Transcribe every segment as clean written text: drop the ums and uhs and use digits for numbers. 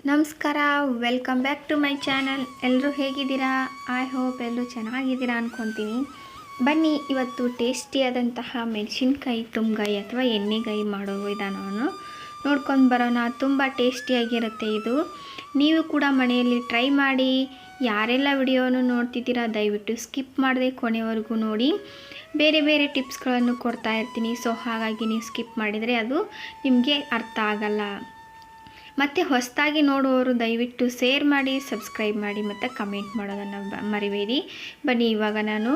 ನಮಸ್ಕಾರ, welcome back to my channel. ಎಲ್ಲರೂ ಹೇಗಿದ್ದೀರಾ? ಐ ಹೋಪ್ ಎಲ್ಲರೂ ಚೆನ್ನಾಗಿದ್ದೀರಾ ಅಂದ್ಕೊತೀನಿ. ಬನ್ನಿ, ಇವತ್ತು ಟೇಸ್ಟಿಯಾದಂತಹ ಮೆಣಸಿನ್ಕಾಯಿ ತುಂಬ್ಗಾಯಿ ಅಥವಾ ಎಣ್ಣೆಗಾಯಿ ಮಾಡೋ ವಿಧಾನವನ್ನು ನೋಡ್ಕೊಂಡು ಬರೋಣ. ತುಂಬ ಟೇಸ್ಟಿಯಾಗಿರುತ್ತೆ ಇದು. ನೀವು ಕೂಡ ಮನೆಯಲ್ಲಿ ಟ್ರೈ ಮಾಡಿ. ಯಾರೆಲ್ಲ ವಿಡಿಯೋವನ್ನು ನೋಡ್ತಿದ್ದೀರಾ ದಯವಿಟ್ಟು ಸ್ಕಿಪ್ ಮಾಡದೆ ಕೊನೆವರೆಗೂ ನೋಡಿ. ಬೇರೆ ಬೇರೆ ಟಿಪ್ಸ್ಗಳನ್ನು ಕೊಡ್ತಾ ಇರ್ತೀನಿ. ಸೊ ಹಾಗಾಗಿ ನೀವು ಸ್ಕಿಪ್ ಮಾಡಿದರೆ ಅದು ನಿಮಗೆ ಅರ್ಥ ಆಗಲ್ಲ. ಮತ್ತು ಹೊಸದಾಗಿ ನೋಡುವವರು ದಯವಿಟ್ಟು ಶೇರ್ ಮಾಡಿ, ಸಬ್ಸ್ಕ್ರೈಬ್ ಮಾಡಿ ಮತ್ತು ಕಮೆಂಟ್ ಮಾಡೋದನ್ನು ಮರಿಬೇಡಿ. ಬನ್ನಿ, ಇವಾಗ ನಾನು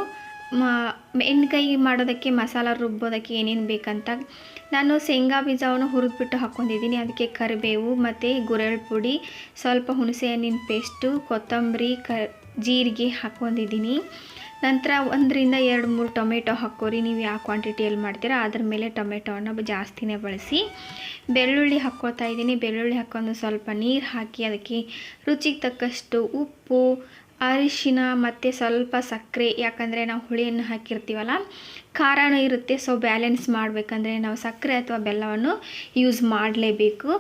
ಎಣ್ಣೆಗಾಯಿ ಮಾಡೋದಕ್ಕೆ ಮಸಾಲ ರುಬ್ಬೋದಕ್ಕೆ ಏನೇನು ಬೇಕಂತ ನಾನು ಶೇಂಗಾ ಬೀಜವನ್ನು ಹುರಿದ್ಬಿಟ್ಟು ಹಾಕ್ಕೊಂಡಿದ್ದೀನಿ. ಅದಕ್ಕೆ ಕರಿಬೇವು ಮತ್ತು ಗುರೆಳ್ ಪುಡಿ, ಸ್ವಲ್ಪ ಹುಣಸೆ ಹಣ್ಣಿನ ಪೇಸ್ಟು, ಕೊತ್ತಂಬರಿ, ಜೀರಿಗೆ ಹಾಕ್ಕೊಂಡಿದ್ದೀನಿ. ನಂತರ 1-2-3 ಟೊಮೆಟೊ ಹಾಕ್ಕೋರಿ. ನೀವು ಯಾವ ಕ್ವಾಂಟಿಟಿಯಲ್ಲಿ ಮಾಡ್ತೀರಾ ಅದ್ರ ಮೇಲೆ ಟೊಮೆಟೊವನ್ನು ಜಾಸ್ತಿನೇ ಬಳಸಿ. ಬೆಳ್ಳುಳ್ಳಿ ಹಾಕ್ಕೊಳ್ತಾ ಇದ್ದೀನಿ. ಬೆಳ್ಳುಳ್ಳಿ ಹಾಕ್ಕೊಂಡು ಸ್ವಲ್ಪ ನೀರು ಹಾಕಿ ಅದಕ್ಕೆ ರುಚಿಗೆ ತಕ್ಕಷ್ಟು ಉಪ್ಪು, ಅರಿಶಿನ ಮತ್ತು ಸ್ವಲ್ಪ ಸಕ್ಕರೆ. ಯಾಕಂದರೆ ನಾವು ಹುಳಿಯನ್ನು ಹಾಕಿರ್ತೀವಲ್ಲ, ಖಾರನೂ ಇರುತ್ತೆ. ಸೊ ಬ್ಯಾಲೆನ್ಸ್ ಮಾಡಬೇಕಂದ್ರೆ ನಾವು ಸಕ್ಕರೆ ಅಥವಾ ಬೆಲ್ಲವನ್ನು ಯೂಸ್ ಮಾಡಲೇಬೇಕು.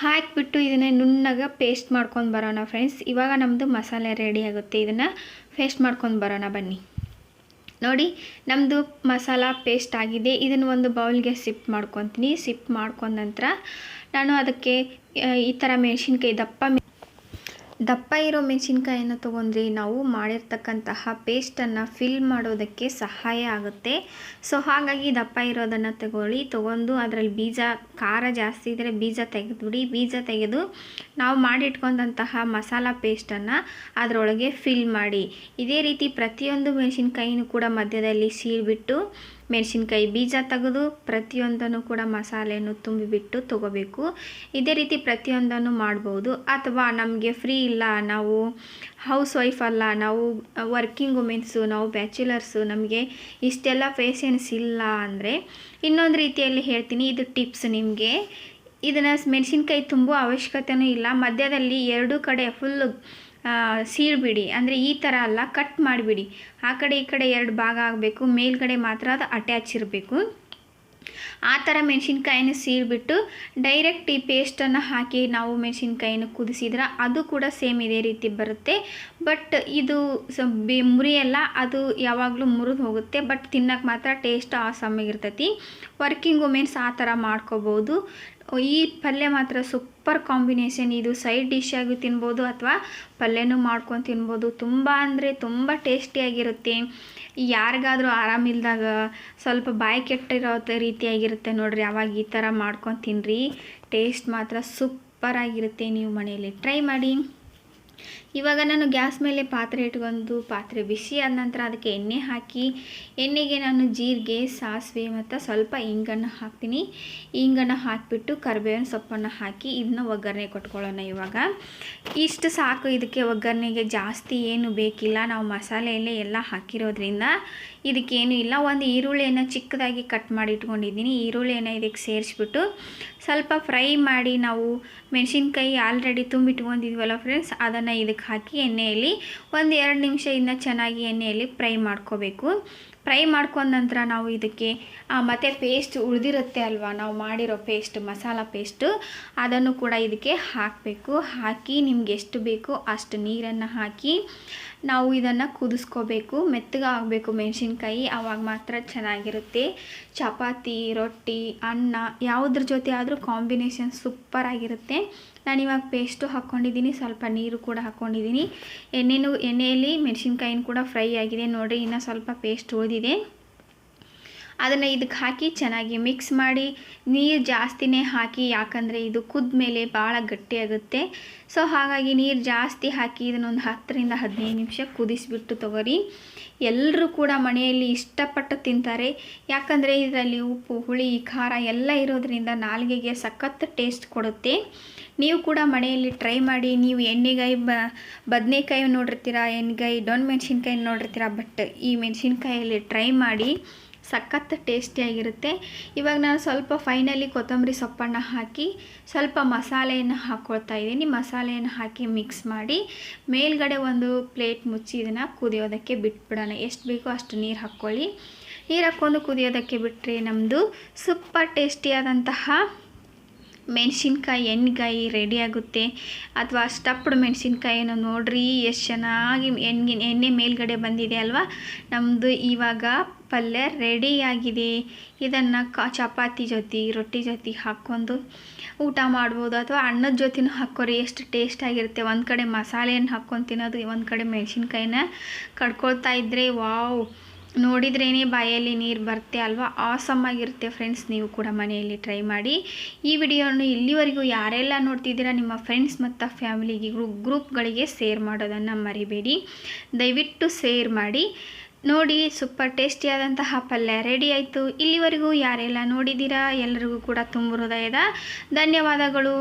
ಹಾಕಿಬಿಟ್ಟು ಇದನ್ನು ನುಣ್ಣಗೆ ಪೇಸ್ಟ್ ಮಾಡ್ಕೊಂಡು ಬರೋಣ ಫ್ರೆಂಡ್ಸ್. ಇವಾಗ ನಮ್ಮದು ಮಸಾಲೆ ರೆಡಿ ಆಗುತ್ತೆ. ಇದನ್ನು ಪೇಸ್ಟ್ ಮಾಡ್ಕೊಂಡು ಬರೋಣ ಬನ್ನಿ. ನೋಡಿ, ನಮ್ಮದು ಮಸಾಲ ಪೇಸ್ಟ್ ಆಗಿದೆ. ಇದನ್ನು ಒಂದು ಬೌಲ್ಗೆ ಸಿಪ್ ಮಾಡ್ಕೊತೀನಿ. ಸಿಪ್ ಮಾಡ್ಕೊಂಡ ನಂತರ ನಾನು ಅದಕ್ಕೆ ಈ ಥರ ಮೆಣಸಿನ್ಕಾಯಿ ದಪ್ಪ ಇರೋ ಮೆಣಸಿನ್ಕಾಯನ್ನು ತೊಗೊಂಡ್ರೆ ನಾವು ಮಾಡಿರ್ತಕ್ಕಂತಹ ಪೇಸ್ಟನ್ನು ಫಿಲ್ ಮಾಡೋದಕ್ಕೆ ಸಹಾಯ ಆಗುತ್ತೆ. ಸೊ ಹಾಗಾಗಿ ದಪ್ಪ ಇರೋದನ್ನು ತೊಗೊಂಡು ಅದರಲ್ಲಿ ಬೀಜ, ಖಾರ ಜಾಸ್ತಿ ಇದ್ದರೆ ಬೀಜ ತೆಗೆದುಬಿಡಿ. ಬೀಜ ತೆಗೆದು ನಾವು ಮಾಡಿಟ್ಕೊಂಡಂತಹ ಮಸಾಲ ಪೇಸ್ಟನ್ನು ಅದರೊಳಗೆ ಫಿಲ್ ಮಾಡಿ. ಇದೇ ರೀತಿ ಪ್ರತಿಯೊಂದು ಮೆಣಸಿನ್ಕಾಯಿನೂ ಕೂಡ ಮಧ್ಯದಲ್ಲಿ ಸೀಳ್ಬಿಟ್ಟು ಮೆಣಸಿನ್ಕಾಯಿ ಬೀಜ ತೆಗೆದು ಪ್ರತಿಯೊಂದನ್ನು ಕೂಡ ಮಸಾಲೆಯನ್ನು ತುಂಬಿಬಿಟ್ಟು ತೊಗೋಬೇಕು. ಇದೇ ರೀತಿ ಪ್ರತಿಯೊಂದನ್ನು ಮಾಡ್ಬೋದು. ಅಥವಾ ನಮಗೆ ಫ್ರೀ ಇಲ್ಲ, ನಾವು ಹೌಸ್ ವೈಫ್ ಅಲ್ಲ, ನಾವು ವರ್ಕಿಂಗ್ ವುಮೆನ್ಸು, ನಾವು ಬ್ಯಾಚುಲರ್ಸು, ನಮಗೆ ಇಷ್ಟೆಲ್ಲ ಪೇಷನ್ಸ್ ಇಲ್ಲ ಅಂದರೆ ಇನ್ನೊಂದು ರೀತಿಯಲ್ಲಿ ಹೇಳ್ತೀನಿ. ಇದು ಟಿಪ್ಸ್ ನಿಮಗೆ. ಇದನ್ನು ಮೆಣಸಿನ್ಕಾಯಿ ತುಂಬುವ ಅವಶ್ಯಕತೆಯೂ ಇಲ್ಲ. ಮಧ್ಯದಲ್ಲಿ 2 ಕಡೆ ಫುಲ್ಲು ಸೀಳ್ಬಿಡಿ. ಅಂದರೆ ಈ ಥರ ಅಲ್ಲ, ಕಟ್ ಮಾಡಿಬಿಡಿ. ಆ ಕಡೆ ಈ ಕಡೆ 2 ಭಾಗ ಆಗಬೇಕು. ಮೇಲ್ಗಡೆ ಮಾತ್ರ ಅದು ಅಟ್ಯಾಚ್ ಇರಬೇಕು. ಆ ಥರ ಮೆಣಸಿನ್ಕಾಯಿನ ಸೀಳ್ಬಿಟ್ಟು ಡೈರೆಕ್ಟ್ ಈ ಪೇಸ್ಟನ್ನು ಹಾಕಿ ನಾವು ಮೆಣಸಿನ್ಕಾಯಿನ ಕುದಿಸಿದ್ರೆ ಅದು ಕೂಡ ಸೇಮ್ ಇದೇ ರೀತಿ ಬರುತ್ತೆ. ಬಟ್ ಇದು ಮುರಿಯಲ್ಲ, ಅದು ಯಾವಾಗಲೂ ಮುರಿದು ಹೋಗುತ್ತೆ. ಬಟ್ ತಿನ್ನೋಕೆ ಮಾತ್ರ ಟೇಸ್ಟ್ ಆಸಮ್ಮಿಗಿರ್ತೈತಿ. ವರ್ಕಿಂಗ್ ವುಮೆನ್ಸ್ ಆ ಥರ ಮಾಡ್ಕೋಬೋದು. ಈ ಪಲ್ಯ ಮಾತ್ರ ಸೂಪರ್ ಕಾಂಬಿನೇಷನ್. ಇದು ಸೈಡ್ ಡಿಶ್ ಆಗಿ ತಿನ್ಬೋದು ಅಥವಾ ಪಲ್ಯನೂ ಮಾಡ್ಕೊಂಡು ತಿನ್ಬೋದು. ತುಂಬ ಅಂದರೆ ತುಂಬ ಟೇಸ್ಟಿಯಾಗಿರುತ್ತೆ. ಯಾರಿಗಾದರೂ ಆರಾಮಿಲ್ದಾಗ ಸ್ವಲ್ಪ ಬಾಯಿ ಕೆಟ್ಟಿರೋ ರೀತಿಯಾಗಿರುತ್ತೆ ನೋಡಿರಿ, ಆವಾಗ ಈ ಥರ ಮಾಡ್ಕೊಂಡು ತಿನ್ನಿರಿ. ಟೇಸ್ಟ್ ಮಾತ್ರ ಸೂಪರಾಗಿರುತ್ತೆ. ನೀವು ಮನೆಯಲ್ಲಿ ಟ್ರೈ ಮಾಡಿ. ಇವಾಗ ನಾನು ಗ್ಯಾಸ್ ಮೇಲೆ ಪಾತ್ರೆ ಇಟ್ಕೊಂಡು ಪಾತ್ರೆ ಬಿಸಿ ಆದ ನಂತರ ಅದಕ್ಕೆ ಎಣ್ಣೆ ಹಾಕಿ, ಎಣ್ಣೆಗೆ ನಾನು ಜೀರಿಗೆ, ಸಾಸಿವೆ ಮತ್ತು ಸ್ವಲ್ಪ ಇಂಗನ್ನು ಹಾಕ್ತೀನಿ. ಇಂಗನ್ನು ಹಾಕಿಬಿಟ್ಟು ಕರಿಬೇವಿನ ಸೊಪ್ಪನ್ನು ಹಾಕಿ ಇದನ್ನ ಒಗ್ಗರಣೆ ಕೊಟ್ಕೊಳ್ಳೋಣ. ಇವಾಗ ಇಷ್ಟು ಸಾಕು. ಇದಕ್ಕೆ ಒಗ್ಗರಣೆಗೆ ಜಾಸ್ತಿ ಏನು ಬೇಕಿಲ್ಲ. ನಾವು ಮಸಾಲೆಯಲ್ಲೇ ಎಲ್ಲ ಹಾಕಿರೋದ್ರಿಂದ ಇದಕ್ಕೇನು ಇಲ್ಲ. ಒಂದು ಈರುಳ್ಳಿಯನ್ನು ಚಿಕ್ಕದಾಗಿ ಕಟ್ ಮಾಡಿ ಇಟ್ಕೊಂಡಿದ್ದೀನಿ. ಈರುಳ್ಳಿಯನ್ನು ಇದಕ್ಕೆ ಸೇರಿಸ್ಬಿಟ್ಟು ಸ್ವಲ್ಪ ಫ್ರೈ ಮಾಡಿ, ನಾವು ಮೆಣಸಿನ್ಕಾಯಿ ಆಲ್ರೆಡಿ ತುಂಬಿಟ್ಕೊಂಡಿದ್ವಲ್ಲ ಫ್ರೆಂಡ್ಸ್, ಅದನ್ನು ಇದಕ್ಕೆ ಹಾಕಿ ಎಣ್ಣೆಯಲ್ಲಿ 1-2 ನಿಮಿಷ ಇದನ್ನ ಚೆನ್ನಾಗಿ ಎಣ್ಣೆಯಲ್ಲಿ ಫ್ರೈ ಮಾಡ್ಕೋಬೇಕು. ಫ್ರೈ ಮಾಡ್ಕೊಂಡ ನಂತರ ನಾವು ಇದಕ್ಕೆ ಮತ್ತು ಪೇಸ್ಟ್ ಉಳಿದಿರುತ್ತೆ ಅಲ್ವಾ, ನಾವು ಮಾಡಿರೋ ಪೇಸ್ಟ್, ಮಸಾಲ ಪೇಸ್ಟು, ಅದನ್ನು ಕೂಡ ಇದಕ್ಕೆ ಹಾಕಬೇಕು. ಹಾಕಿ ನಿಮ್ಗೆ ಎಷ್ಟು ಬೇಕೋ ಅಷ್ಟು ನೀರನ್ನು ಹಾಕಿ ನಾವು ಇದನ್ನು ಕುದಿಸ್ಕೋಬೇಕು. ಮೆತ್ತಗೆ ಆಗಬೇಕು ಮೆಣಸಿನ್ಕಾಯಿ, ಆವಾಗ ಮಾತ್ರ ಚೆನ್ನಾಗಿರುತ್ತೆ. ಚಪಾತಿ, ರೊಟ್ಟಿ, ಅನ್ನ ಯಾವುದ್ರ ಜೊತೆ ಆದರೂ ಕಾಂಬಿನೇಷನ್ ಸೂಪರಾಗಿರುತ್ತೆ. ನಾನಿವಾಗ ಪೇಸ್ಟು ಹಾಕ್ಕೊಂಡಿದ್ದೀನಿ, ಸ್ವಲ್ಪ ನೀರು ಕೂಡ ಹಾಕ್ಕೊಂಡಿದ್ದೀನಿ. ಎಣ್ಣೆಯಲ್ಲಿ ಮೆಣಸಿನ್ಕಾಯಿನ ಕೂಡ ಫ್ರೈ ಆಗಿದೆ ನೋಡಿರಿ. ಇನ್ನು ಸ್ವಲ್ಪ ಪೇಸ್ಟ್ ಉಳಿದಿದೆ. ಅದನ್ನು ಇದಕ್ಕೆ ಹಾಕಿ ಚೆನ್ನಾಗಿ ಮಿಕ್ಸ್ ಮಾಡಿ. ನೀರು ಜಾಸ್ತಿನೇ ಹಾಕಿ, ಯಾಕಂದರೆ ಇದು ಕುದ್ದ ಮೇಲೆ ಭಾಳ ಗಟ್ಟಿಯಾಗುತ್ತೆ. ಸೊ ಹಾಗಾಗಿ ನೀರು ಜಾಸ್ತಿ ಹಾಕಿ ಇದನ್ನೊಂದು 10-15 ನಿಮಿಷ ಕುದಿಸಿಬಿಟ್ಟು ತೊಗೊರಿ. ಎಲ್ಲರೂ ಕೂಡ ಮನೆಯಲ್ಲಿ ಇಷ್ಟಪಟ್ಟು ತಿಂತಾರೆ. ಯಾಕಂದರೆ ಇದರಲ್ಲಿ ಉಪ್ಪು, ಹುಳಿ, ಖಾರ ಎಲ್ಲ ಇರೋದ್ರಿಂದ ನಾಲಿಗೆಗೆ ಸಖತ್ ಟೇಸ್ಟ್ ಕೊಡುತ್ತೆ. ನೀವು ಕೂಡ ಮನೆಯಲ್ಲಿ ಟ್ರೈ ಮಾಡಿ. ನೀವು ಎಣ್ಣೆಗಾಯಿ, ಬದನೆಕಾಯಿ ನೋಡಿರ್ತೀರ, ಎಣ್ಣೆಗಾಯಿ, ಡೊಣ್ ಮೆಣಸಿನ್ಕಾಯಿ ನೋಡಿರ್ತೀರ. ಬಟ್ ಈ ಮೆಣಸಿನ್ಕಾಯಲ್ಲಿ ಟ್ರೈ ಮಾಡಿ, ಸಖತ್ ಟೇಸ್ಟಿಯಾಗಿರುತ್ತೆ. ಇವಾಗ ನಾನು ಸ್ವಲ್ಪ ಫೈನಲಿ ಕೊತ್ತಂಬರಿ ಸೊಪ್ಪನ್ನು ಹಾಕಿ ಸ್ವಲ್ಪ ಮಸಾಲೆಯನ್ನು ಹಾಕ್ಕೊಳ್ತಾ ಇದ್ದೀನಿ. ಮಸಾಲೆಯನ್ನು ಹಾಕಿ ಮಿಕ್ಸ್ ಮಾಡಿ ಮೇಲ್ಗಡೆ ಒಂದು ಪ್ಲೇಟ್ ಮುಚ್ಚಿ ಇದನ್ನು ಕುದಿಯೋದಕ್ಕೆ ಬಿಟ್ಬಿಡೋಣ. ಎಷ್ಟು ಬೇಕೋ ಅಷ್ಟು ನೀರು ಹಾಕ್ಕೊಳ್ಳಿ. ನೀರು ಹಾಕ್ಕೊಂಡು ಕುದಿಯೋದಕ್ಕೆ ಬಿಟ್ಟರೆ ನಮ್ಮದು ಸೂಪರ್ ಟೇಸ್ಟಿಯಾದಂತಹ ಮೆಣಸಿನ್ಕಾಯಿ ಎಣ್ಣೆಗಾಯಿ ರೆಡಿ ಆಗುತ್ತೆ. ಅಥವಾ ಸ್ಟಫ್ಡ್ ಮೆಣಸಿನ್ಕಾಯಿನ ನೋಡ್ರಿ ಎಷ್ಟು ಚೆನ್ನಾಗಿ ಎಣ್ಣೆ ಮೇಲ್ಗಡೆ ಬಂದಿದೆ ಅಲ್ವಾ. ನಮ್ಮದು ಇವಾಗ ಪಲ್ಯ ರೆಡಿಯಾಗಿದೆ. ಇದನ್ನು ಚಪಾತಿ ಜೊತೆ ರೊಟ್ಟಿ ಜೊತೆ ಹಾಕ್ಕೊಂಡು ಊಟ ಮಾಡ್ಬೋದು, ಅಥವಾ ಅನ್ನದ ಜೊತೆನೂ ಹಾಕ್ಕೊರಿ. ಎಷ್ಟು ಟೇಸ್ಟಾಗಿರುತ್ತೆ. ಒಂದು ಕಡೆ ಮಸಾಲೆಯನ್ನು ಹಾಕ್ಕೊಂಡು ತಿನ್ನೋದು, ಒಂದು ಕಡೆ ಮೆಣಸಿನ್ಕಾಯಿನ ಕಡ್ಕೊಳ್ತಾ ಇದ್ದರೆ ವಾವ್, ನೋಡಿದ್ರೇ ಬಾಯಲ್ಲಿ ನೀರು ಬರುತ್ತೆ ಅಲ್ವಾ. ಆಸಮ್ ಆಗಿರುತ್ತೆ ಫ್ರೆಂಡ್ಸ್. ನೀವು ಕೂಡ ಮನೆಯಲ್ಲಿ ಟ್ರೈ ಮಾಡಿ. ಈ ವಿಡಿಯೋವನ್ನು ಇಲ್ಲಿವರೆಗೂ ಯಾರೆಲ್ಲ ನೋಡ್ತಿದ್ದೀರಾ ನಿಮ್ಮ ಫ್ರೆಂಡ್ಸ್ ಮತ್ತು ಫ್ಯಾಮಿಲಿಗೆ ಗ್ರೂಪ್ಗಳಿಗೆ ಶೇರ್ ಮಾಡೋದನ್ನು ಮರಿಬೇಡಿ. ದಯವಿಟ್ಟು ಶೇರ್ ಮಾಡಿ. ನೋಡಿ, ಸೂಪರ್ ಟೇಸ್ಟಿಯಾದಂತಹ ಪಲ್ಯ ರೆಡಿ ಆಯಿತು. ಇಲ್ಲಿವರೆಗೂ ಯಾರೆಲ್ಲ ನೋಡಿದ್ದೀರಾ ಎಲ್ಲರಿಗೂ ಕೂಡ ತುಂಬ ಹೃದಯದ ಧನ್ಯವಾದಗಳು.